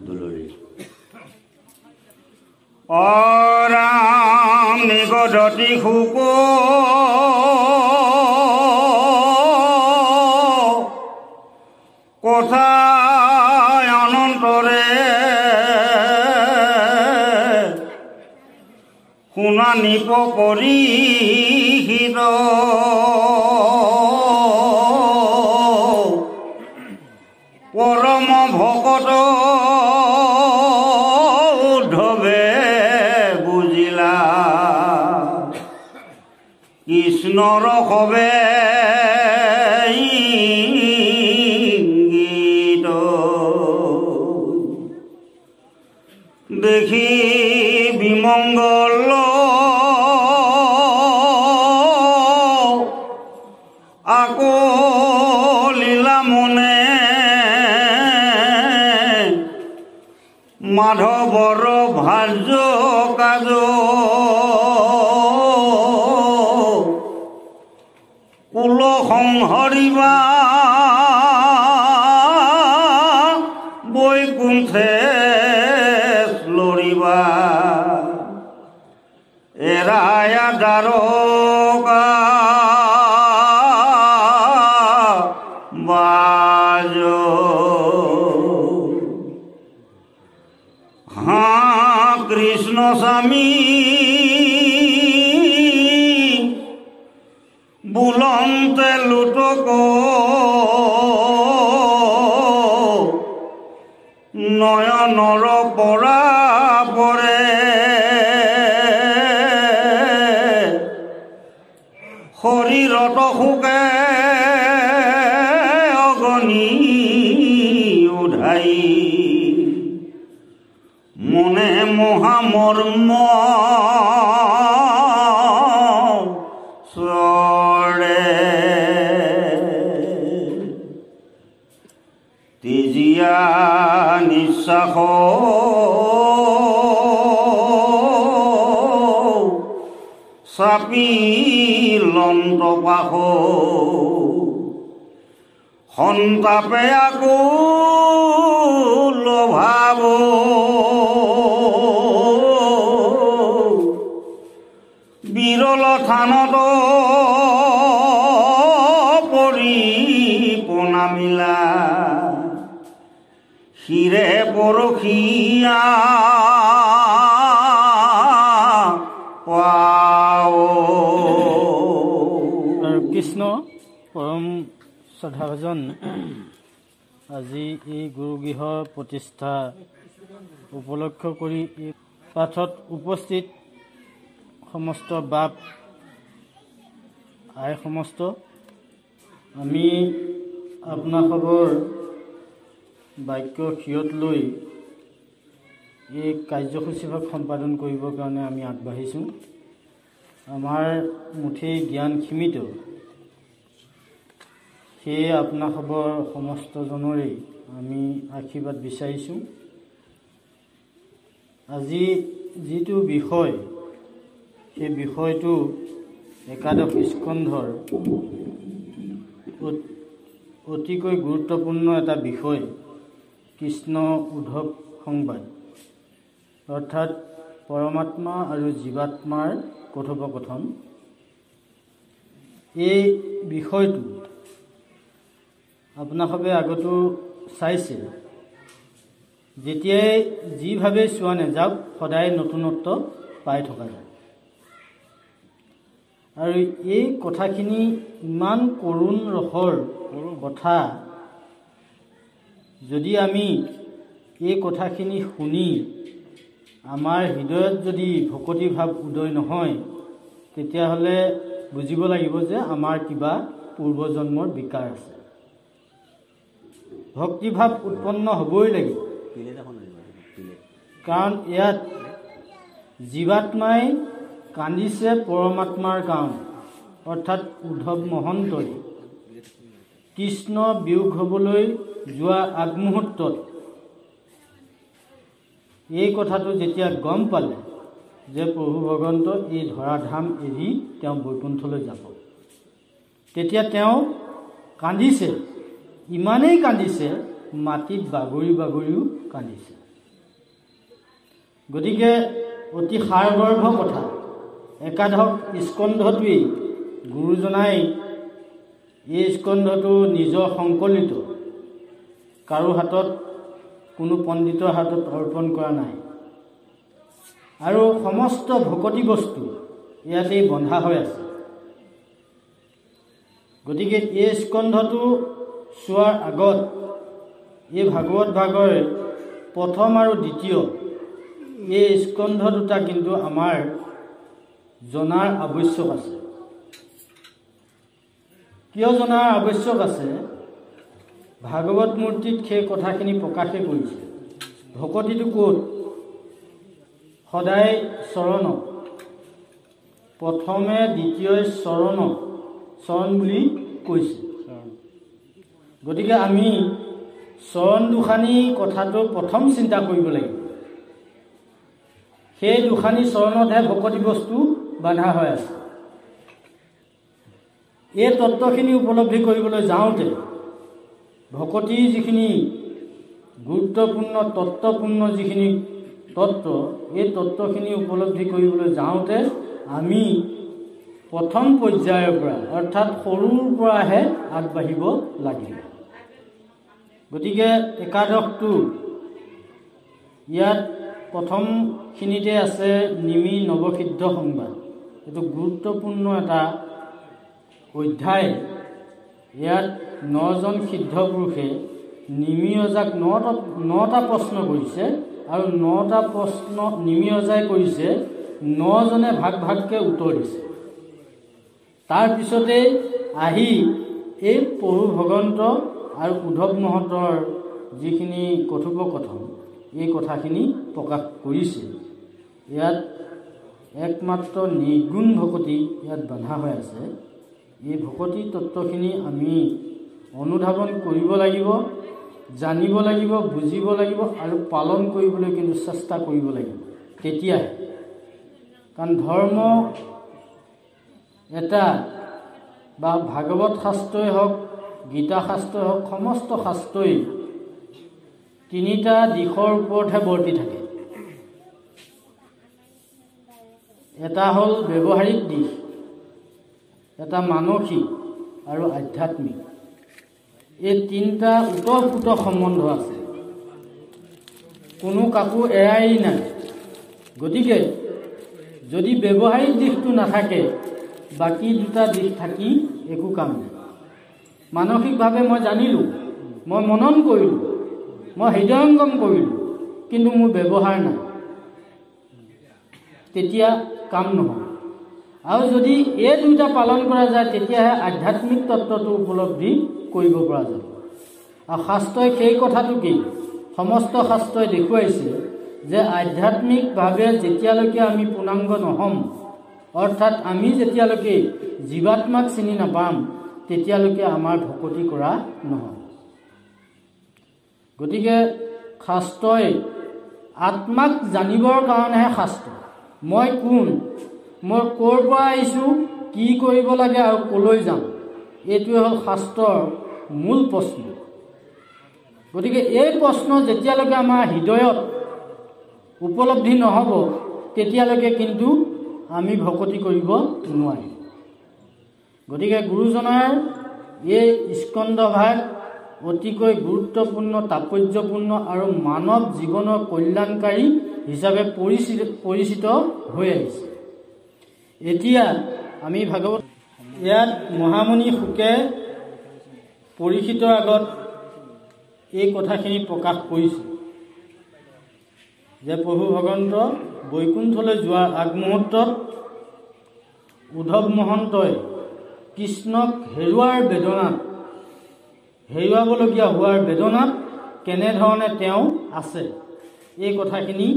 দুলৰি ৰাম নিগদতি শুক কথা অনন্তৰে শুনা নিপ পৰিহিত পৰম ভকত উদ্ধৱে বুজিলা কৃষ্ণৰ কবে ইংগিত দেখি বিমংগল আকৌ লীলা মনে মাধৱৰ ভাৰ্য কাজ কুল সংহৰিবা বৈকুণ্ঠে লৰিবা এৰায়া দ্বাৰকা বাজ কৃষ্ণ স্বামী বুলন্তে লুটক নয়নৰ পৰা পৰে শৰীৰত শোকে অগনি উধাই মনে মহামৰ্ম চৰে তেজিয়া নিশ্বাস চাপি লন্ত পাশ সন্তাপে আকুল ভাব বিৰল থানত পৰি প্ৰণামিলা শিৰে পৰখীয়া কৃষ্ণ পৰম শ্ৰদ্ধাভাজন আজি এই গুৰুগৃহ প্ৰতিষ্ঠা উপলক্ষ কৰি এই পাঠত উপস্থিত সমস্ত বাপ আই সমস্ত আমি আপোনাসৱৰ বাক্য শিৰত লৈ এই কাৰ্যসূচীভাগ সম্পাদন কৰিবৰ কাৰণে আমি আগবাঢ়িছোঁ। আমাৰ মুঠেই জ্ঞান সীমিত, সেয়ে আপোনাসৱৰ সমস্তজনৰে আমি আশীৰ্বাদ বিচাৰিছোঁ। আজি যিটো বিষয়, সেই বিষয়টো একাদশ স্কন্ধৰ অতিকৈ গুৰুত্বপূৰ্ণ এটা বিষয়, কৃষ্ণ উদ্ধৱ সংবাদ, অৰ্থাৎ পৰমাত্মা আৰু জীৱাত্মাৰ কথোপকথন। এই বিষয়টো আপোনাসৱে আগতো চাইছে, যেতিয়াই যিভাৱে চোৱা নাযাওক সদায় নতুনত্ব পাই থকা যায়। আৰু এই কথাখিনি ইমান কৰুণ ৰসৰ কথা, যদি আমি এই কথাখিনি শুনি আমাৰ হৃদয়ত যদি ভকতি ভাৱ উদয় নহয়, তেতিয়াহ'লে বুজিব লাগিব যে আমাৰ কিবা পূৰ্বজন্মৰ বিকাৰ আছে। ভক্তিভাৱ উৎপন্ন হ'বই লাগিব, কাৰণ ইয়াত জীৱাত্মাই কান্দিছে পৰমাত্মাৰ কাৰণে, অৰ্থাৎ উদ্ধৱ মহন্তই কৃষ্ণ বিয়োগ হ'বলৈ যোৱা আগমুহূৰ্তত এই কথাটো যেতিয়া গম পালে যে প্ৰভু ভগৱন্ত এই ধৰাধাম এৰি তেওঁ বৈকুণ্ঠলৈ যাব, তেতিয়া তেওঁ কান্দিছে, ইমানেই কান্দিছে মাটিত বাগৰি বাগৰিও কান্দিছে। গতিকে অতি সাৰগৰ্ভ কথা, একাদশ স্কন্ধটোৱেই গুৰুজনাই এই স্কন্ধটো নিজৰ সংকলিত, কাৰো হাতত কোনো পণ্ডিতৰ হাতত অৰ্পণ কৰা নাই আৰু সমস্ত ভকতি বস্তু ইয়াতেই বন্ধা হৈ আছে। গতিকে এই স্কন্ধটো চোৱাৰ আগত এই ভাগৱত ভাগৰ প্ৰথম আৰু দ্বিতীয় এই স্কন্ধ দুটা কিন্তু আমাৰ জনাৰ আৱশ্যক আছে। কিয় জনাৰ আৱশ্যক আছে? ভাগৱত মূৰ্তিত সেই কথাখিনি প্ৰকাশে কৰিছে। ভকতিটো ক'ত? সদায় চৰণ, প্ৰথমে দ্বিতীয় চৰণ বুলি কৈছে। গতিকে আমি চৰণ দুখানি কথাটো প্ৰথম চিন্তা কৰিব লাগিব। সেই দুখানি চৰণতহে ভকতি বস্তু বান্ধা হৈ আছে। এই তত্ত্বখিনি উপলব্ধি কৰিবলৈ যাওঁতে ভকতিৰ যিখিনি গুৰুত্বপূৰ্ণ তত্ত্বপূৰ্ণ যিখিনি তত্ত্ব, এই তত্ত্বখিনি উপলব্ধি কৰিবলৈ যাওঁতে আমি প্ৰথম পৰ্যায়ৰ পৰা অৰ্থাৎ সৰুৰ পৰাহে আগবাঢ়িব লাগিব। গতিকে একাদশটো ইয়াত প্ৰথমখিনিতে আছে নিমি নৱসিদ্ধ সংবাদ। এইটো গুৰুত্বপূৰ্ণ এটা অধ্যায়। ইয়াত 9জন সিদ্ধ পুৰুষে নিমি ৰজাক 9টা প্ৰশ্ন কৰিছে আৰু 9টা প্ৰশ্ন নিমি ৰজাই কৰিছে, 9জনে ভাগ ভাগকৈ উত্তৰ দিছে। তাৰপিছতে আহি এই পৰু ভগৱন্ত আৰু উদ্ধৱ মহন্তৰ যিখিনি কথোপকথন, এই কথাখিনি প্ৰকাশ কৰিছে। ইয়াত একমাত্ৰ নিৰ্গুণ ভকতি ইয়াত বান্ধা হৈ আছে। এই ভকতি তত্ত্বখিনি আমি অনুধাৱন কৰিব লাগিব, জানিব লাগিব, বুজিব লাগিব আৰু পালন কৰিবলৈ কিন্তু চেষ্টা কৰিব লাগিব। তেতিয়াহে, কাৰণ ধৰ্ম এটা বা ভাগৱত শাস্ত্ৰই হওক, গীতা শাস্ত্ৰই হওক, সমস্ত শাস্ত্ৰই তিনিটা দিশৰ ওপৰতহে বৰ্তি থাকে। এটা হ'ল ব্যৱহাৰিক দিশ, এটা মানসিক আৰু আধ্যাত্মিক। এই তিনিটা ওতঃপ্ৰোত সম্বন্ধ আছে, কোনো কাকো এৰাই নাই। গতিকে যদি ব্যৱহাৰিক দিশটো নাথাকে, বাকী দুটা দিশ থাকি একো কাম নাই। মানসিকভাৱে মই জানিলোঁ, মই মনন কৰিলোঁ, মই হৃদয়ংগম কৰিলোঁ, কিন্তু মোৰ ব্যৱহাৰ নাই, তেতিয়া কাম নহয়। আৰু যদি এই দুটা পালন কৰা যায়, তেতিয়াহে আধ্যাত্মিক তত্ত্বটো উপলব্ধি কৰিব পৰা যাব। আৰু শাস্ত্ৰই সেই কথাটো কি, সমস্ত শাস্ত্ৰই দেখুৱাইছে যে আধ্যাত্মিকভাৱে যেতিয়ালৈকে আমি পূৰ্ণাংগ নহ'ম, অৰ্থাৎ আমি যেতিয়ালৈকে জীৱাত্মাক চিনি নাপাম, তেতিয়ালৈকে আমাৰ ভকতি কৰা নহয়। গতিকে শাস্ত্ৰই আত্মাক জানিবৰ কাৰণেহে শাস্ত্ৰ। মই কোন, মই ক'ৰ পৰা আহিছোঁ, কি কৰিব লাগে আৰু ক'লৈ যাম, এইটোৱে হ'ল শাস্ত্ৰৰ মূল প্ৰশ্ন। গতিকে এই প্ৰশ্ন যেতিয়ালৈকে আমাৰ হৃদয়ত উপলব্ধি নহ'ব, তেতিয়ালৈকে কিন্তু আমি ভকতি কৰিব নোৱাৰিম। গতিকে গুৰুজনাৰ এই স্কন্ধ ভাগ অতিকৈ গুৰুত্বপূৰ্ণ, তাৎপৰ্যপূৰ্ণ আৰু মানৱ জীৱনৰ কল্যাণকাৰী হিচাপে পৰিচিত হৈ আহিছে। এতিয়া আমি ভাগৱত ইয়াত মহামুনি শুকে পৰীক্ষিতৰ আগত এই কথাখিনি প্ৰকাশ কৰিছে যে প্ৰভু ভগৱন্ত বৈকুণ্ঠলৈ যোৱাৰ আগমুহূৰ্তত উদ্ধৱ মহন্তই কৃষ্ণক হেৰুৱাবলগীয়া হোৱাৰ বেদনাত কেনেধৰণে তেওঁ আছে, এই কথাখিনি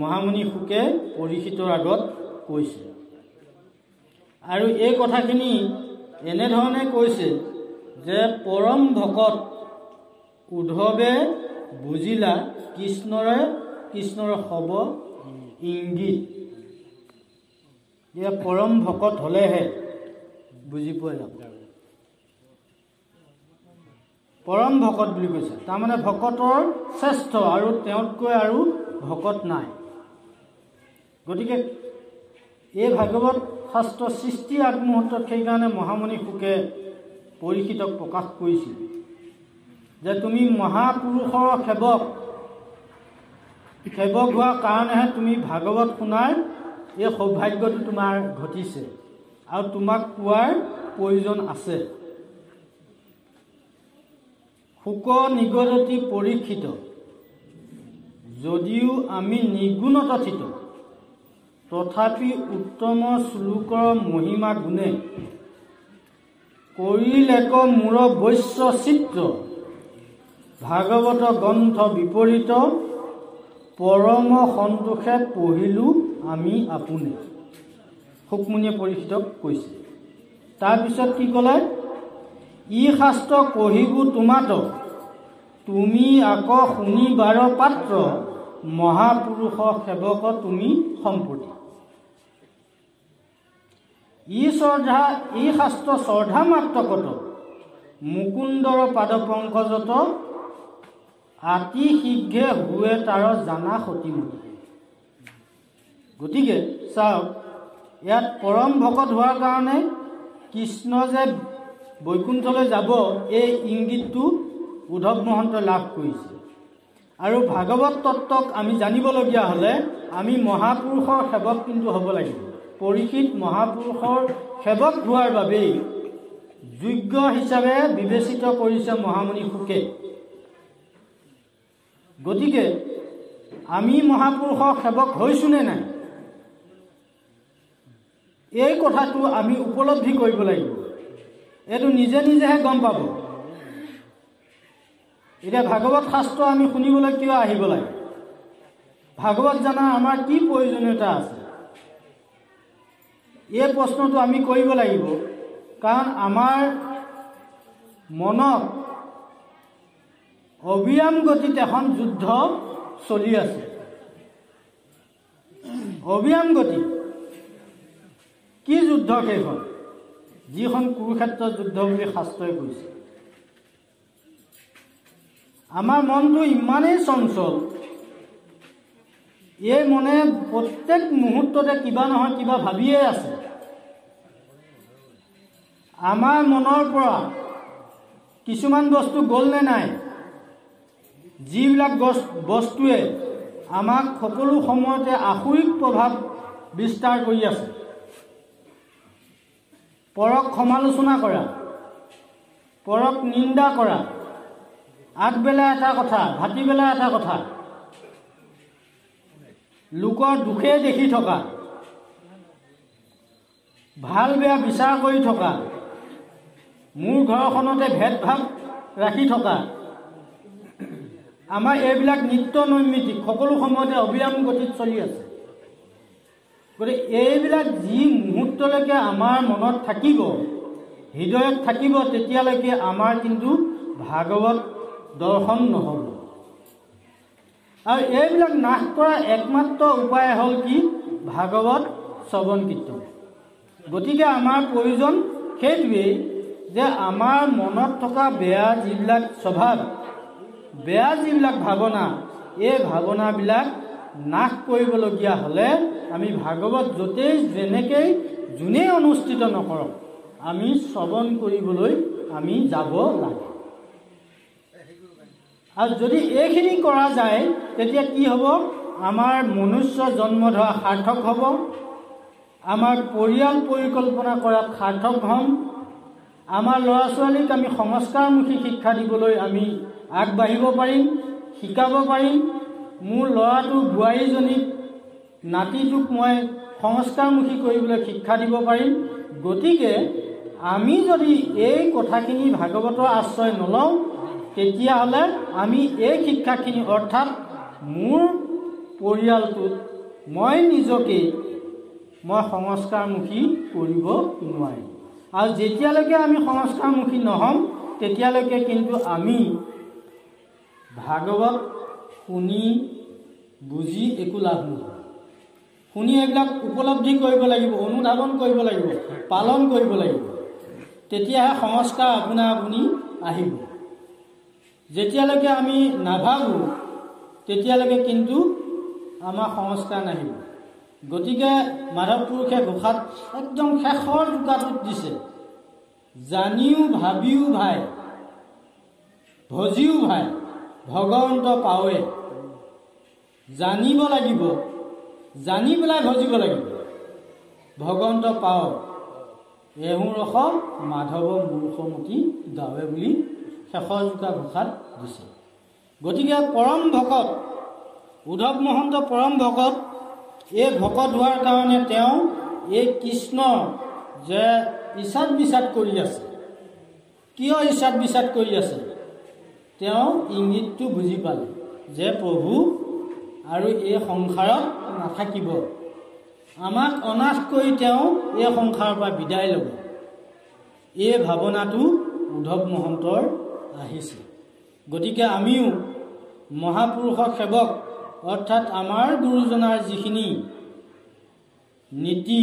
মহামুনি শুকে পৰীক্ষিতৰ আগত কৈছে। আৰু এই কথাখিনি এনেধৰণে কৈছে যে পৰম ভকত উদ্ধৱে বুজিলা কৃষ্ণৰ হ'ব ইংগিত। এয়া পৰম ভকত হ'লেহে বুজি পোৱা যাব। পৰম ভকত বুলি কৈছে। তাৰমানে ভকতৰ শ্ৰেষ্ঠ আৰু তেওঁতকৈ আৰু ভকত নাই। গতিকে এই ভাগৱত শাস্ত্ৰ সৃষ্টিৰ আগমুহূৰ্তত সেইকাৰণে মহামণি শুকে পৰীক্ষিতক প্ৰকাশ কৰিছিল যে তুমি মহাপুৰুষৰ সেৱক হোৱাৰ কাৰণেহে তুমি ভাগৱত শুনাৰ এই সৌভাগ্যটো তোমাৰ ঘটিছে আৰু তোমাক কোৱাৰ প্ৰয়োজন আছে। শুক নিগদতি পৰীক্ষিত, যদিও আমি নিগুণত থিত, তথাপি উত্তম শ্লোকৰ মহিমা গুণে, কৰিলেক মূৰ বৈশ্য চিত্ৰ, ভাগৱত গ্ৰন্থ বিপৰীত, পৰম সন্তোষে পঢ়িলোঁ আমি আপোনে। শুকমুনিয়ে পৰীক্ষিতক কৈছে। তাৰপিছত কি ক'লে? ই শাস্ত্ৰ কহিবো তোমাত, তুমি আকৌ শুনিবাৰ পাত্ৰ, মহাপুৰুষ সেৱক তুমি সম্প্ৰতি। ই শাস্ত্ৰ শ্ৰদ্ধা মাত্ৰ কত, মুকুন্দৰ পাদ পংকজত, আতি শীঘ্ৰে হুৱে তাৰ জানা সতিমতি। গতিকে চাওক, ইয়াত পৰম ভকত হোৱাৰ কাৰণে কৃষ্ণ যে বৈকুণ্ঠলৈ যাব এই ইংগিতটো উদ্ধৱ মহন্তই লাভ কৰিছে। আৰু ভাগৱত তত্ত্বক আমি জানিবলগীয়া হ'লে আমি মহাপুৰুষৰ সেৱক কিন্তু হ'ব লাগিব। পৰীক্ষিত মহাপুৰুষৰ সেৱক হোৱাৰ বাবেই যোগ্য হিচাপে বিবেচিত কৰিছে মহামণি শুকে। গতিকে আমি মহাপুৰুষৰ সেৱক হৈছোঁ নে নাই, এই কথাটো আমি উপলব্ধি কৰিব লাগিব। এইটো নিজে নিজেহে গম পাব। এতিয়া ভাগৱত শাস্ত্ৰ আমি শুনিবলৈ কিয় আহিব লাগে? ভাগৱত জনাৰ আমাৰ কি প্ৰয়োজনীয়তা আছে? এই প্ৰশ্নটো আমি কৰিব লাগিব। কাৰণ আমাৰ মনত অবিৰাম গতিত এখন যুদ্ধ চলি আছে। অবিৰাম গতি কি যুদ্ধ? সেইখন যিখন কুৰুক্ষেত্ৰ যুদ্ধ বুলি শাস্ত্ৰই কৈছে। আমাৰ মনটো ইমানেই চঞ্চল, এই মনে প্ৰত্যেক মুহূৰ্ততে কিবা নহয় কিবা ভাবিয়ে আছে। আমাৰ মনৰ পৰা কিছুমান বস্তু গ'ল নে নাই, যিবিলাক বস্তুৱে আমাক সকলো সময়তে আসুৰিক প্ৰভাৱ বিস্তাৰ কৰি আছে। পৰক সমালোচনা কৰা, পৰক নিন্দা কৰা, আগবেলা এটা কথা, ভাটিবেলা এটা কথা, লোকৰ দুখে দেখি থকা, ভাল বেয়া বিচাৰ কৰি থকা, মোৰ ঘৰখনতে ভেদভাৱ ৰাখি থকা, আমাৰ এইবিলাক নিত্য নৈমিত্তিক সকলো সময়তে অবিৰাম গতিত চলি আছে। গতিকে এইবিলাক যি মুহূৰ্তলৈকে আমাৰ মনত থাকিব, হৃদয়ত থাকিব, তেতিয়ালৈকে আমাৰ কিন্তু ভাগৱত দৰ্শন নহ'ব। আৰু এইবিলাক নাশ কৰা একমাত্ৰ উপায় হ'ল কি? ভাগৱত শ্ৰৱণ কীৰ্তন। গতিকে আমাৰ প্ৰয়োজন সেইটোৱেই যে আমাৰ মনত থকা বেয়া যিবিলাক স্বভাৱ, বেয়া যিবিলাক ভাৱনা, এই ভাৱনাবিলাক নাশ কৰিবলগীয়া হ'লে আমি ভাগৱত য'তেই যেনেকেই যোনেই অনুষ্ঠিত নকৰক আমি শ্ৰৱণ কৰিবলৈ আমি যাব লাগে। আৰু যদি এইখিনি কৰা যায় তেতিয়া কি হ'ব? আমাৰ মনুষ্য জন্ম ধৰা সাৰ্থক হ'ব, আমাৰ পৰিয়াল পৰিকল্পনা কৰাত সাৰ্থক হ'ম, আমাৰ ল'ৰা ছোৱালীক আমি সংস্কাৰমুখী শিক্ষা দিবলৈ আমি আগবাঢ়িব পাৰিম, শিকাব পাৰিম। মোৰ ল'ৰাটো বোৱাৰীজনীক নাতিটোক মই সংস্কাৰমুখী কৰিবলৈ শিক্ষা দিব পাৰিম। গতিকে আমি যদি এই কথাখিনি ভাগৱতৰ আশ্ৰয় নলওঁ তেতিয়াহ'লে আমি এই শিক্ষাখিনি অৰ্থাৎ মোৰ পৰিয়ালটোত মই নিজকে সংস্কাৰমুখী কৰিব নোৱাৰিম। আৰু যেতিয়ালৈকে আমি সংস্কাৰমুখী নহ'ম তেতিয়ালৈকে কিন্তু আমি ভাগৱত শুনি বুজি একো লাভ নহয়। শুনি এইবিলাক উপলব্ধি কৰিব লাগিব, অনুধাৱন কৰিব লাগিব, পালন কৰিব লাগিব, তেতিয়াহে সংস্কাৰ আপোনা আপুনি আহিব। যেতিয়ালৈকে আমি নাভাবোঁ তেতিয়ালৈকে কিন্তু আমাৰ সংস্কাৰ নাহিব। গতিকে মাধৱ পুৰুষে ঘোষাত একদম শেষৰ টোকাটোত দিছে, জানিও ভাবিও ভাই, ভজিও ভাই, ভগৱন্ত পাৱে। জানিব লাগিব, জানি পেলাই ভজিব লাগিব, ভগৱন্ত পাৱ। এহোঁ ৰস মাধৱ মূৰ্খমতি গাৱে বুলি শেষৰ টোকা ঘোষাত দিছে। গতিকে পৰম ভকত উদ্ধৱ মহন্ত পৰম ভকত। এই ভকত হোৱাৰ কাৰণে তেওঁ এই কৃষ্ণ যে ইচ্ছাত বিচাত কৰি আছে, কিয় ইচ্ছাত বিচাত কৰি আছে, তেওঁ ইংগিতটো বুজি পালে যে প্ৰভু আৰু এই সংসাৰত নাথাকিব, আমাক অনাথ কৰি তেওঁ এই সংসাৰৰ পৰা বিদায় ল'ব। এই ভাৱনাটো উদ্ধৱ মহন্তৰ আহিছে। গতিকে আমিও মহাপুৰুষৰ সেৱক অৰ্থাৎ আমাৰ গুৰুজনাৰ যিখিনি নীতি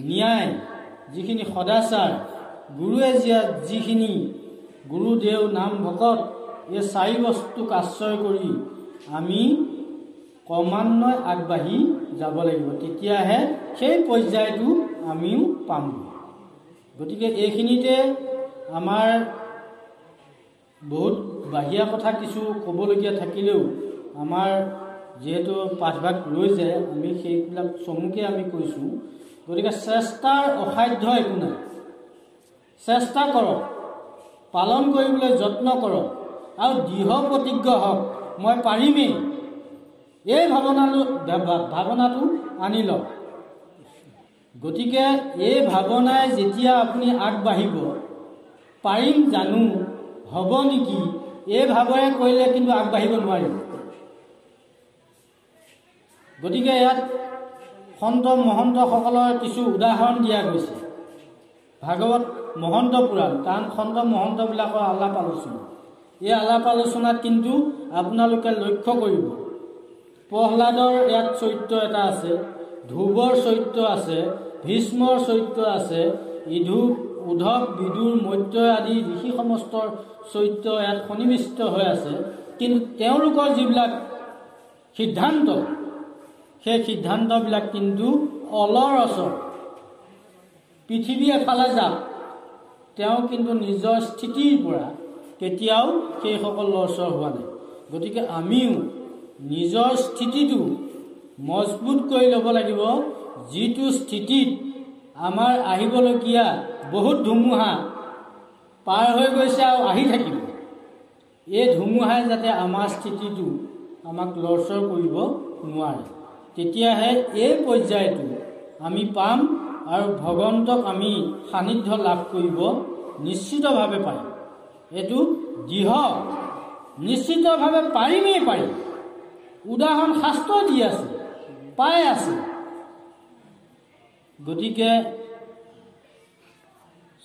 ন্যায়, যিখিনি সদাচাৰ, গুৰুৱে যিখিনি গুৰুদেৱ নাম ভকত, এই চাৰি বস্তুক আশ্ৰয় কৰি আমি ক্ৰমান্বয়ে আগবাঢ়ি যাব লাগিব। তেতিয়াহে সেই পৰ্যায়টো আমিও পাম। গতিকে এইখিনিতে আমাৰ বহুত বাহিৰা কথা কিছু ক'বলগীয়া থাকিলেও আমাৰ যিহেতু পাঠভাগ লৈ যায়, আমি সেইবিলাক চমুকে আমি কৈছোঁ। গতিকে চেষ্টাৰ অসাধ্য একো নাই। চেষ্টা কৰক, পালন কৰিবলৈ যত্ন কৰক আৰু দৃঢ় প্ৰতিজ্ঞ হওক, মই পাৰিমেই। এই ভাৱনাটো আনি লওক। গতিকে এই ভাৱনাই যেতিয়া আপুনি আগবাঢ়িব, পাৰিম জানো, হ'ব নেকি, এই ভাৱেৰে কৰিলে কিন্তু আগবাঢ়িব নোৱাৰিব। গতিকে ইয়াত সন্ত মহন্তসকলৰ কিছু উদাহৰণ দিয়া গৈছে ভাগৱত মহন্ত পুৰাণ, কাৰণ সন্ত মহন্তবিলাকৰ আলাপ আলোচনা। এই আলাপ আলোচনাত কিন্তু আপোনালোকে লক্ষ্য কৰিব, প্ৰহ্লাদৰ ইয়াত চৰিত্ৰ এটা আছে, ধ্ৰুৱৰ চৰিত্ৰ আছে, ভীষ্মৰ চৰিত্ৰ আছে, উদ্ধৱ বিদুৰ মৈত্ৰ আদি ঋষি সমস্তৰ চৰিত্ৰ ইয়াত সন্নিৱিষ্ট হৈ আছে। কিন্তু তেওঁলোকৰ যিবিলাক সিদ্ধান্ত, সেই সিদ্ধান্তবিলাক কিন্তু অলৰচৰ। পৃথিৱী এফালে যাওক, তেওঁ কিন্তু নিজৰ স্থিতিৰ পৰা কেতিয়াও সেইসকল লৰচৰ হোৱা নাই। গতিকে আমিও নিজৰ স্থিতিটো মজবুত কৰি ল'ব লাগিব, যিটো স্থিতিত আমাৰ আহিবলগীয়া বহুত ধুমুহা পাৰ হৈ গৈছে আৰু আহি থাকিব। এই ধুমুহাই যাতে আমাৰ স্থিতিটো আমাক লৰচৰ কৰিব নোৱাৰে। তেতিয়াহে এই পৰ্যায়টো আমি পাম আৰু ভগৱন্তক আমি সান্নিধ্য লাভ কৰিব নিশ্চিতভাৱে পাৰিম। এইটো দৃঢ়, নিশ্চিতভাৱে পাৰিমেই পাৰিম। উদাহৰণ শাস্ত্ৰ দি আছে, পাই আছে। গতিকে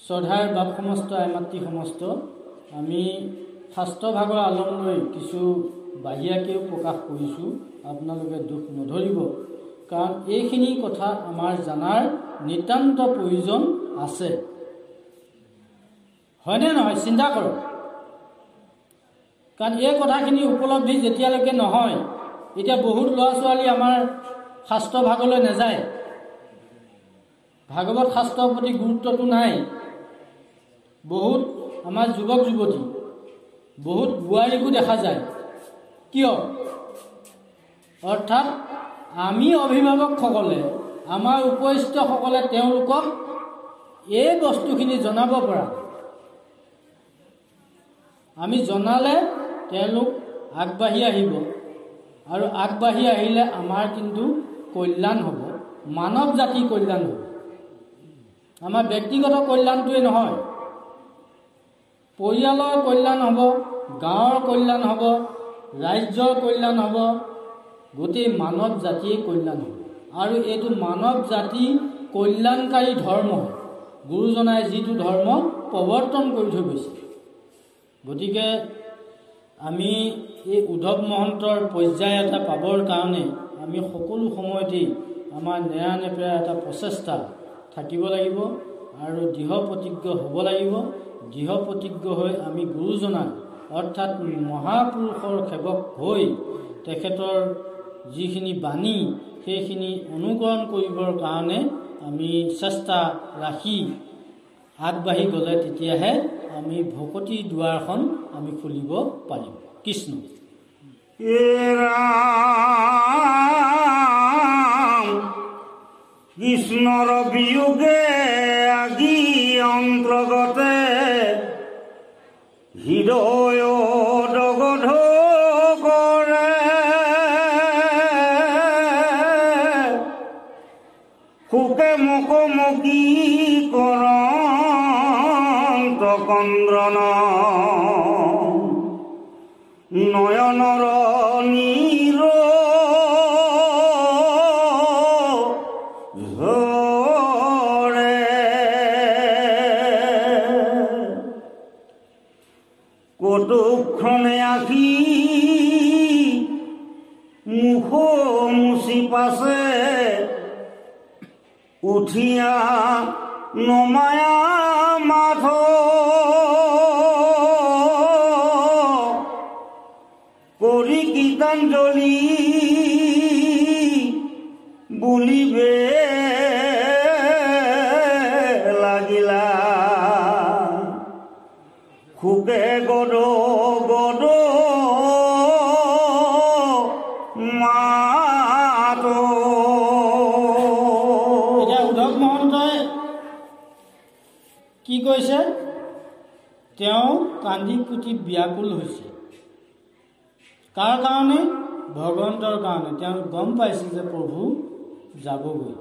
শ্ৰদ্ধাৰ বাপ সমস্ত, আইমাতৃ সমস্ত, আমি শাস্ত্ৰভাগৰ আলম লৈ কিছু বাহিৰাকেও প্ৰকাশ কৰিছোঁ, আপোনালোকে দুখ নধৰিব। কাৰণ এইখিনি কথা আমাৰ জনাৰ নিতান্ত প্ৰয়োজন আছে, হয়নে নহয়? চিন্তা কৰক। কাৰণ এই কথাখিনি উপলব্ধি যেতিয়ালৈকে নহয়, এতিয়া বহুত ল'ৰা ছোৱালী আমাৰ শাস্ত্ৰভাগলৈ নাযায়, ভাগৱত শাস্ত্ৰৰ প্ৰতি গুৰুত্বটো নাই। বহুত আমাৰ যুৱক যুৱতী, বহুত বোৱাৰীকো দেখা যায়। কিয়? অৰ্থাৎ আমি অভিভাৱকসকলে, আমাৰ উপস্থিতসকলে তেওঁলোকক এই বস্তুখিনি জনাব পৰা। আমি জনালে তেওঁলোক আগবাঢ়ি আহিব, আৰু আগবাঢ়ি আহিলে আমাৰ কিন্তু কল্যাণ হ'ব, মানৱ জাতিৰ কল্যাণ হ'ব। আমাৰ ব্যক্তিগত কল্যাণটোৱে নহয়, পৰিয়ালৰ কল্যাণ হ'ব, গাঁৱৰ কল্যাণ হ'ব, ৰাজ্যৰ কল্যাণ হ'ব, গোটেই মানৱ জাতিৰ কল্যাণ হ'ব। আৰু এইটো মানৱ জাতি কল্যাণকাৰী ধৰ্ম, গুৰুজনাই যিটো ধৰ্ম প্ৰৱৰ্তন কৰি থৈ গৈছে। গতিকে আমি এই উদ্ধৱ মহন্তৰ পৰ্যায় এটা পাবৰ কাৰণে আমি সকলো সময়তেই আমাৰ নেৰানেপেৰা এটা প্ৰচেষ্টা থাকিব লাগিব আৰু দৃঢ় প্ৰতিজ্ঞ হ'ব লাগিব। দৃঢ় প্ৰতিজ্ঞ হৈ আমি গুৰুজনাৰ অৰ্থাৎ মহাপুৰুষৰ সেৱক হৈ তেখেতৰ যিখিনি বাণী সেইখিনি অনুকৰণ কৰিবৰ কাৰণে আমি চেষ্টা ৰাখি আগবাঢ়ি গ'লে তেতিয়াহে আমি ভকতিৰ দুৱাৰখন আমি খুলিব পাৰিম। কৃষ্ণ কৃষ্ণৰ বিয়োগে আগি অন্তৰ্গতে হৃদয় দগধ কৰে শোকে মুখমুখী কৰন্ত কন্দ্ৰন নয়নৰ নীৰ কটুক্ষণে আখি মুখ মুচি পাছে উঠিয়া নমায়া মাথ কৰি গীতাঞ্জলি বুলিবে লাগিলা খুকে গদ গদ মাত। এতিয়া উদ্ধৱ মহন্তই কি কৈছে? তেওঁ কান্দি কুটি ব্যাকুল হৈছে। কাৰ কাৰণে? ভগৱন্তৰ কাৰণে। তেওঁ গম পাইছে যে প্ৰভু যাবগৈ।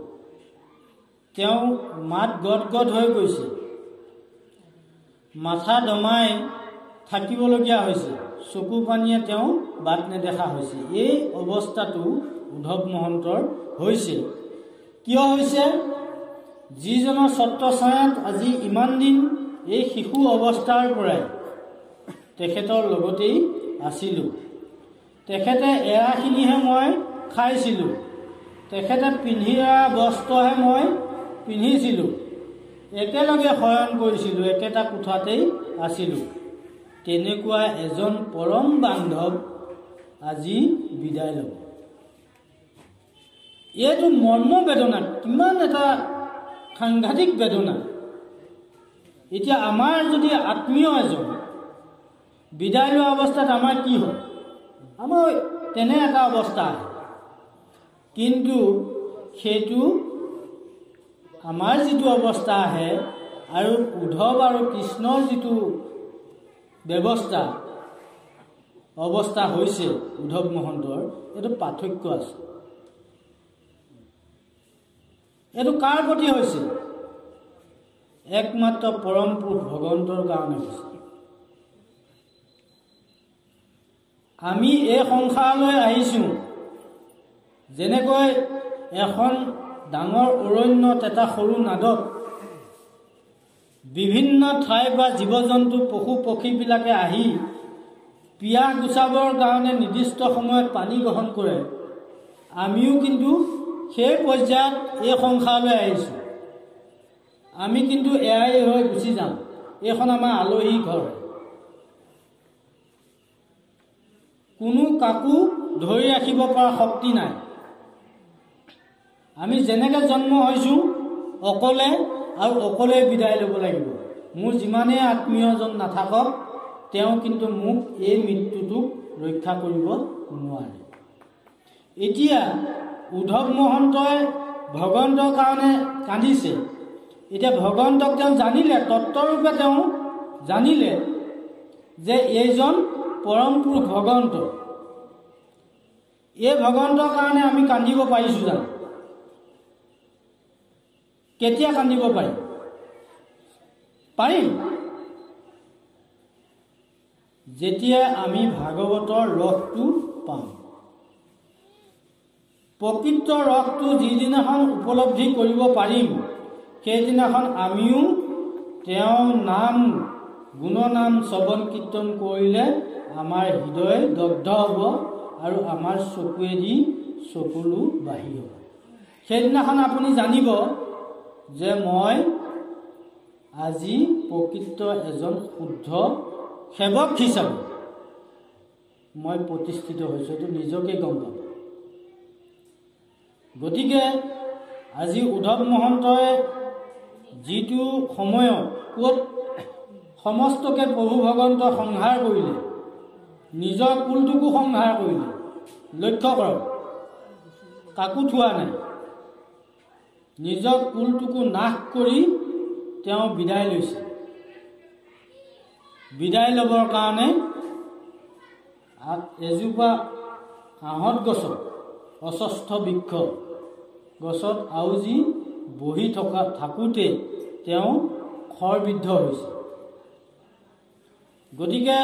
তেওঁ মাত গদ গদ হৈ গৈছে, মাথা দমাই থাকিবলগীয়া হৈছে, চকু পানীয়ে তেওঁ বাট নেদেখা হৈছে। এই অৱস্থাটো উদ্ধৱ মহন্তৰ হৈছে। কিয় হৈছে? যিজনৰ ছত্ৰছায়াত আজি ইমান দিন এই শিশু অৱস্থাৰ পৰাই তেখেতৰ লগতেই আছিলোঁ, তেখেতে এৰাখিনিহে মই খাইছিলোঁ, তেখেতে পিন্ধা বস্ত্ৰহে মই পিন্ধিছিলোঁ, একেলগে শয়ন কৰিছিলোঁ, একেটা কোঠাতেই আছিলোঁ, তেনেকুৱা এজন পৰম বান্ধৱ আজি বিদায় ল'ব। এইটো মৰ্ম বেদনা, কিমান এটা সাংঘাতিক বেদনা। এতিয়া আমাৰ যদি আত্মীয় এজন বিদায় লোৱা অৱস্থাত আমাৰ কি হয়? আমাৰ তেনে এটা অৱস্থা আহে। কিন্তু সেইটো আমাৰ যিটো অৱস্থা আহে আৰু উদ্ধৱ আৰু কৃষ্ণৰ যিটো অৱস্থা হৈছে উদ্ধৱ মহন্তৰ, এইটো পাৰ্থক্য আছে। এইটো কাৰ প্ৰতি হৈছে? একমাত্ৰ পৰম পুৰুষ ভগৱন্তৰ কাৰণে হৈছে। আমি এই সংসাৰলৈ আহিছোঁ যেনেকৈ এখন ডাঙৰ অৰণ্যত এটা সৰু নাদত বিভিন্ন ঠাইৰ পৰা জীৱ জন্তু পশু পক্ষীবিলাকে আহি পিয়াহ গুচাবৰ কাৰণে নিৰ্দিষ্ট সময়ত পানী গ্ৰহণ কৰে। আমিও কিন্তু সেই পৰ্যায়ত এই সংসাৰলৈ আহিছোঁ। আমি কিন্তু এৰাই হৈ গুচি যাম। এইখন আমাৰ আলহী ঘৰ। কোনো কাকো ধৰি ৰাখিব পৰা শক্তি নাই। আমি যেনেকৈ জন্ম হৈছোঁ অকলে আৰু অকলে বিদায় ল'ব লাগিব। মোৰ যিমানেই আত্মীয়জন নাথাকক, তেওঁ কিন্তু মোক এই মৃত্যুটোক ৰক্ষা কৰিব নোৱাৰে। এতিয়া উদ্ধৱ মহন্তই ভগৱন্তৰ কাৰণে কান্দিছে। এতিয়া ভগৱন্তক তেওঁ জানিলে, তত্ত্বৰূপে তেওঁ জানিলে যে এইজন পৰম পুৰুষ ভগৱন্ত। এই ভগৱন্তৰ কাৰণে আমি কান্দিব পাৰিছোঁ জানো? কেতিয়া কান্দিব পাৰিম? পাৰিম যেতিয়া আমি ভাগৱতৰ ৰসটো পাম। প্ৰকৃত ৰসটো যিদিনাখন উপলব্ধি কৰিব পাৰিম, সেইদিনাখন আমিও তেওঁৰ নাম গুণনাম শ্ৰৱণ কীৰ্তন কৰিলে আমাৰ হৃদয় দগ্ধ হ'ব আৰু আমাৰ চকুৱেদি চকুলো বাঢ়ি হ'ব। সেইদিনাখন আপুনি জানিব যে মই আজি প্ৰকৃত এজন শুদ্ধ সেৱক হিচাপে মই প্ৰতিষ্ঠিত হৈছোঁ, এইটো নিজকে গম পাব। গতিকে আজি উদ্ধৱ মহন্তই যিটো সময়ত ক'ত সমস্তকে প্ৰভু ভগৱন্ত সংহাৰ কৰিলে, নিজৰ কুলটোকো সংহাৰ কৰিলে, লক্ষ্য কৰক, কাকো থোৱা নাই, নিজৰ কুলটোকো নাশ কৰি তেওঁ বিদায় লৈছে। বিদায় ল'বৰ কাৰণে এজোপা আঁহত গছত, অস্বস্থ বৃক্ষ গছত আউজি বহি থাকোঁতে তেওঁ খৰবিদ্ধ হৈছে। গতিকে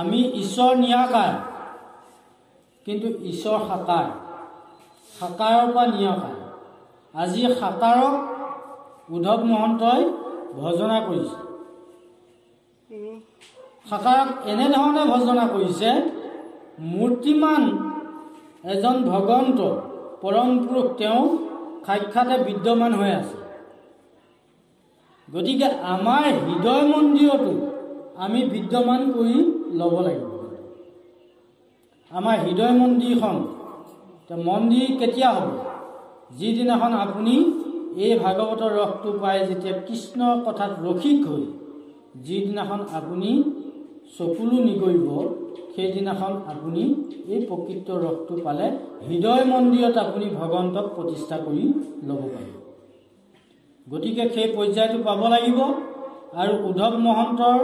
আমি ঈশ্বৰ নিৰাকাৰ, কিন্তু ঈশ্বৰ সাকাৰ, সাকাৰৰ পৰা নিৰাকাৰ। আজি সাকাৰক উদ্ধৱ মহন্তই ভজনা কৰিছে। সাকাৰক এনেধৰণে ভজনা কৰিছে, মূৰ্তিমান এজন ভগৱন্ত পৰম পুৰুষ তেওঁ সাক্ষাতে বিদ্যমান হৈ আছে। গতিকে আমাৰ হৃদয় মন্দিৰতো আমি বিদ্যমান কৰি ল'ব লাগিব। আমাৰ হৃদয় মন্দিৰখন মন্দিৰ কেতিয়া হ'ব? যিদিনাখন আপুনি এই ভাগৱতৰ ৰসটো পাই যেতিয়া কৃষ্ণৰ কথাত ৰসিক হৈ যিদিনাখন আপুনি চকুলো নিগৰিব, সেইদিনাখন আপুনি এই প্ৰকৃত ৰসটো পালে হৃদয় মন্দিৰত আপুনি ভগৱন্তক প্ৰতিষ্ঠা কৰি ল'ব পাৰিব। গতিকে সেই পৰ্যায়টো পাব লাগিব। আৰু উদ্ধৱ মহন্তৰ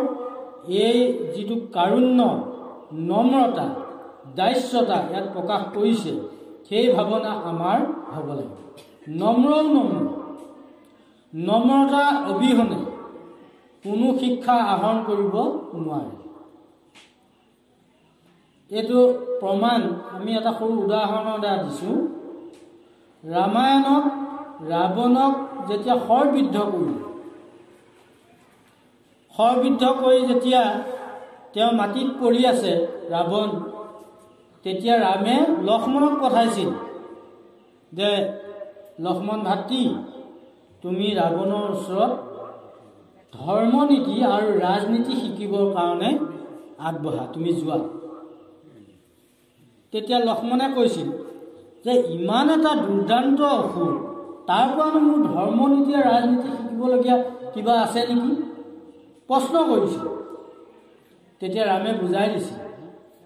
এই যিটো কাৰুণ্য, নম্ৰতা, দাস্যতা ইয়াত প্ৰকাশ কৰিছে, সেই ভাৱনা আমাৰ হ'ব লাগিব। নম্ৰও নম্ৰ, নম্ৰতা অবিহনে কোনো শিক্ষা আহৰণ কৰিব নোৱাৰে। এইটো প্ৰমাণ আমি এটা সৰু উদাহৰণৰ দ্বাৰা দিছোঁ। ৰামায়ণত ৰাৱণক যেতিয়া শৰবিদ্ধ কৰিলে, শৰবিদ্ধ কৰি যেতিয়া তেওঁ মাটিত পৰি আছে ৰাৱণ, তেতিয়া ৰামে লক্ষ্মণক পঠাইছিল যে লক্ষ্মণ ভাতৃ, তুমি ৰাৱণৰ ওচৰত ধৰ্ম নীতি আৰু ৰাজনীতি শিকিবৰ কাৰণে আগবঢ়া, তুমি যোৱা। তেতিয়া লক্ষ্মণে কৈছিল যে ইমান এটা দুৰ্দান্ত অসুৰ, তাৰ পৰানো মোৰ ধৰ্ম নীতি আৰু ৰাজনীতি শিকিবলগীয়া কিবা আছে নেকি? প্ৰশ্ন কৰিছিল। তেতিয়া ৰামে বুজাই দিছিল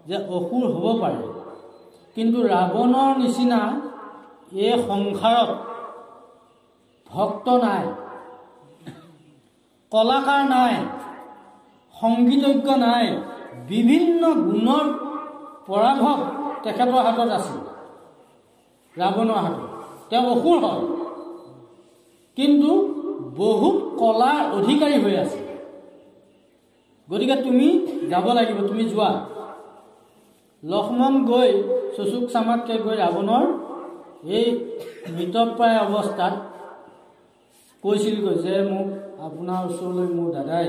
যে অসুৰ হ'ব পাৰে, কিন্তু ৰাৱণৰ নিচিনা এই সংসাৰত ভক্ত নাই, কলাকাৰ নাই, সংগীতজ্ঞ নাই, বিভিন্ন গুণৰ পৰাভৱ তেখেতৰ হাতত আছিল, ৰাৱণৰ হাতত। তেওঁ অসুৰ হয়, কিন্তু বহুত কলাৰ অধিকাৰী হৈ আছে। গতিকে তুমি যাব লাগিব, তুমি যোৱা। লক্ষ্মণ গৈ চুচুক চামাককৈ গৈ ৰাৱণৰ এই মৃতপ্ৰায় অৱস্থাত কৈছিলগৈ যে মোক আপোনাৰ ওচৰলৈ মোৰ দাদাই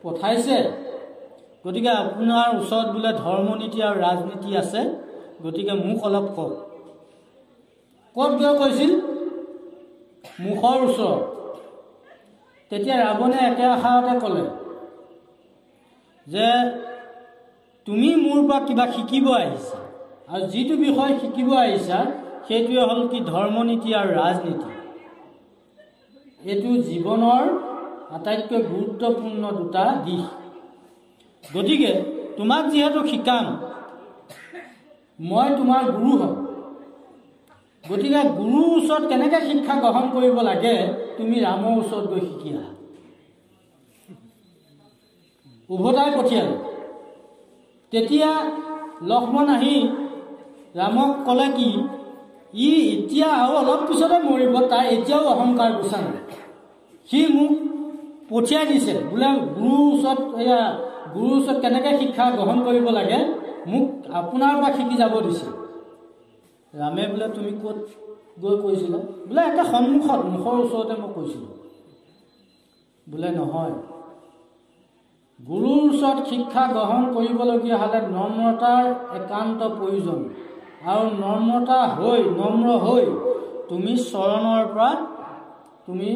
পঠাইছে, গতিকে আপোনাৰ ওচৰত বোলে ধৰ্মনীতি আৰু ৰাজনীতি আছে, গতিকে মোক অলপ কওক। ক'ত গৈ কৈছিল? মুখৰ ওচৰত। তেতিয়া ৰাৱণে একে আশাৰতে ক'লে যে তুমি মোৰ পৰা কিবা শিকিব আহিছা, আৰু যিটো বিষয় শিকিব আহিছা সেইটোৱে হ'ল কি ধৰ্মনীতি আৰু ৰাজনীতি। এইটো জীৱনৰ আটাইতকৈ গুৰুত্বপূৰ্ণ দুটা দিশ। গতিকে তোমাক যিহেতু শিকাম, মই তোমাৰ গুৰু হ'ম, গতিকে গুৰুৰ ওচৰত কেনেকৈ শিক্ষা গ্ৰহণ কৰিব লাগে তুমি ৰামৰ ওচৰত গৈ শিকি আহা। উভতাই পঠিয়ালে। তেতিয়া লক্ষ্মণ আহি ৰামক ক'লে কি, ই এতিয়া আৰু অলপ পিছতে মৰিব, তাৰ এতিয়াও অহংকাৰ গুচা নাই। সি মোক পঠিয়াই দিছে বোলে গুৰুৰ ওচৰত, এয়া গুৰুৰ ওচৰত কেনেকৈ শিক্ষা গ্ৰহণ কৰিব লাগে মোক আপোনাৰ পৰা শিকি যাব দিছে। ৰামে বোলে তুমি ক'ত গৈ কৈছিলা? বোলে একে সন্মুখত, মুখৰ ওচৰতে মই কৈছিলোঁ। বোলে নহয়, গুৰুৰ ওচৰত শিক্ষা গ্ৰহণ কৰিবলগীয়া হ'লে নম্ৰতাৰ একান্ত প্ৰয়োজন, আৰু নম্ৰ হৈ তুমি চৰণৰ পৰা তুমি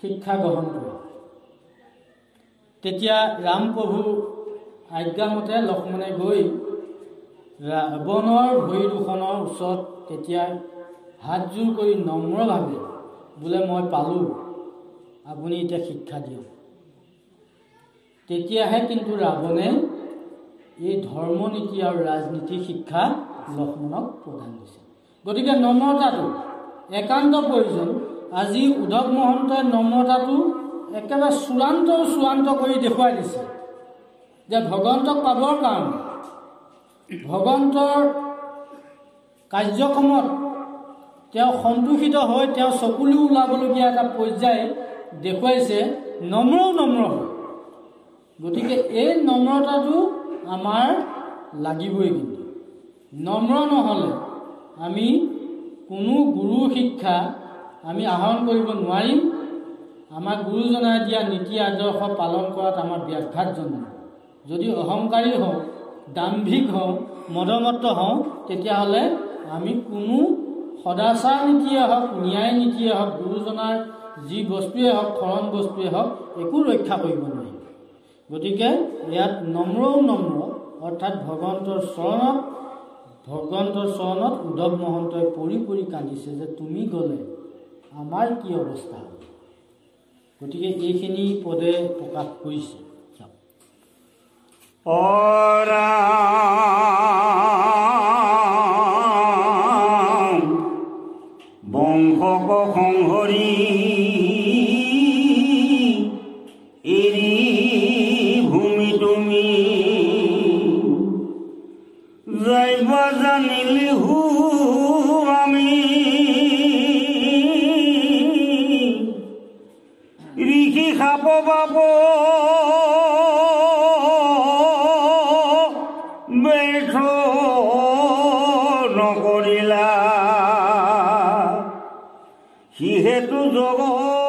শিক্ষা গ্ৰহণ কৰা। তেতিয়া ৰামপ্ৰভু আজ্ঞামতে লক্ষ্মণে গৈ ৰাৱণৰ ভৰি দুখনৰ ওচৰত তেতিয়া হাতযোৰ কৰি নম্ৰভাৱে বোলে মই পালোঁ, আপুনি এতিয়া শিক্ষা দিয়ক। তেতিয়াহে কিন্তু ৰাৱণে এই ধৰ্মনীতি আৰু ৰাজনীতিৰ শিক্ষা লক্ষ্মণক প্ৰদান কৰিছে। গতিকে নম্ৰতাটো একান্ত প্ৰয়োজন। আজি উদ্ধৱ মহন্তই নম্ৰতাটো একেবাৰে চূড়ান্ত কৰি দেখুৱাই দিছে যে ভগৱন্তক পাবৰ কাৰণে, ভগৱন্তৰ কাৰ্যক্ৰমত তেওঁ সন্তোষিত হৈ তেওঁ চকুলো ওলাবলগীয়া এটা পৰ্যায় দেখুৱাইছে নম্ৰ হয়। গতিকে এই নম্ৰতাটো আমাৰ লাগিবই। কিন্তু নম্ৰ নহ'লে আমি কোনো গুৰু শিক্ষা আমি আহৰণ কৰিব নোৱাৰিম। আমাৰ গুৰুজনাই দিয়া নীতি আদৰ্শ পালন কৰাত আমাৰ ব্যাঘাত জন্মাব। যদি অহংকাৰী হওঁ, দাম্ভিক হওঁ, মদমত্ত হওঁ, তেতিয়াহ'লে আমি কোনো সদাচাৰ নীতিয়ে হওক, ন্যায় নীতিয়ে হওক, গুৰুজনাৰ যি বস্তুৱে হওক, শৰণ বস্তুৱে হওক, একো ৰক্ষা কৰিব নোৱাৰিম। গতিকে ইয়াত নম্ৰ অৰ্থাৎ ভগৱন্তৰ চৰণত উদ্ধৱ মহন্তই পৰি কান্দিছে যে তুমি গ'লে আমাৰ কি অৱস্থা হ'ব। গতিকে এইখিনি পদে প্ৰকাশ কৰিছে। বংশক সংহৰি এৰি ভূমি তুমি যাইবা জানিলিহু আমি ঋষি খাব পাব ব্যৰ্থ নকৰিলা সিহেতু জগত